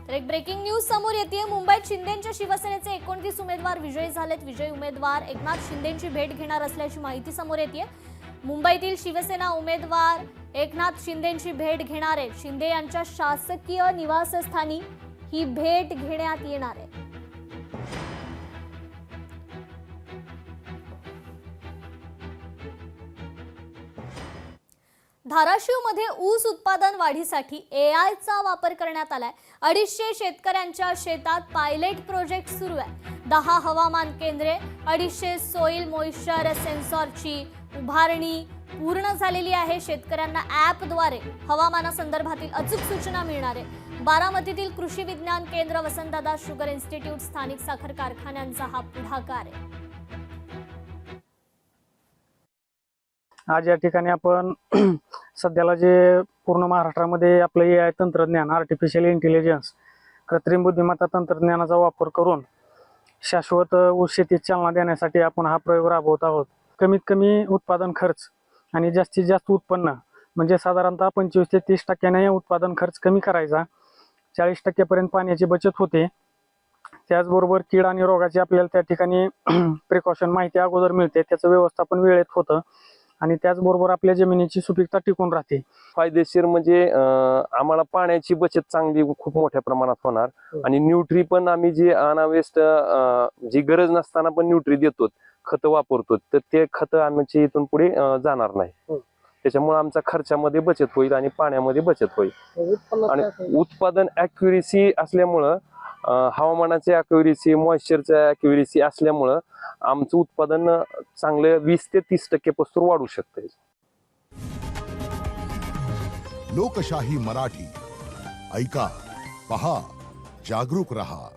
तर एक breaking news समोर येते। मुंबईत शिंदेंच्या शिवसेनेचे 29 उमेदवार विजयी झालेत। विजयी उमेदवार एकनाथ शिंदेंची भेट घेणार असल्याची माहिती समोर येते। मुंबईतील शिवसेना उमेदवार एकनाथ शिंदेंची भेट घेणार आहेत। शिंदे यांच्या शासकीय निवासस्थानी ही भेट घेण्यात येणार आहे। धाराशिवमध्ये ऊस उत्पादन वाढीसाठी एआयचा वापर करण्यात आलाय। 250 शेतकऱ्यांच्या शेतात पायलट प्रोजेक्ट सुरू आहे। 10 हवामान केंद्रे, 250 सॉइल मॉइश्चर सेन्सॉरची उभारणी पूर्ण झालेली आहे। शेतकऱ्यांना ॲपद्वारे हवामानासंदर्भातील अचूक सूचना मिळणार आहे। बारामतीतील कृषी विज्ञान केंद्र, वसंतदादा शुगर इन्स्टिट्यूट, स्थानिक साखर कारखान्यांचा हा पुढाकार आहे। आज या ठिकाणी आपण सध्याला जे पूर्ण महाराष्ट्रामध्ये आपलं एआय तंत्रज्ञान, आर्टिफिशियल इंटेलिजन्स, कृत्रिम बुद्धिमत्ता तंत्रज्ञानाचा वापर करून शाश्वत ऊस शेतीस चालना देण्यासाठी आपण हा प्रयोग राबवत आहोत। कमीत कमी उत्पादन खर्च आणि जास्तीत जास्त उत्पन्न, म्हणजे साधारणतः 25 ते 30% उत्पादन खर्च कमी करायचा, 40% पर्यंत पाण्याची बचत होते। त्याचबरोबर कीड आणि रोगाची आपल्याला त्या ठिकाणी प्रिकॉशन माहिती अगोदर मिळते, त्याचं व्यवस्थापन वेळेत होतं आणि त्याचबरोबर आपल्या जमिनीची सुपीकता टिकून राहते। फायदेशीर म्हणजे आम्हाला पाण्याची बचत चांगली खूप मोठ्या प्रमाणात होणार आणि न्यूट्री पण आम्ही जी अनावेस्ट जी गरज नसताना पण न्यूट्री देतो, खत वापरतो, तर ते खत आमची इथून पुढे जाणार नाही। त्याच्यामुळे आमचा खर्चामध्ये बचत होईल आणि पाण्यामध्ये बचत होईल आणि उत्पादन ॲक्युरेसी असल्यामुळं, हवामानाची ॲक्युरेसी, मॉइश्चरची ॲक्युरेसी असल्यामुळं आमचं उत्पादन चांगलं 20 ते 30% पासून वाढू शकते। लोकशाही मराठी ऐका, पहा, जागरूक रहा।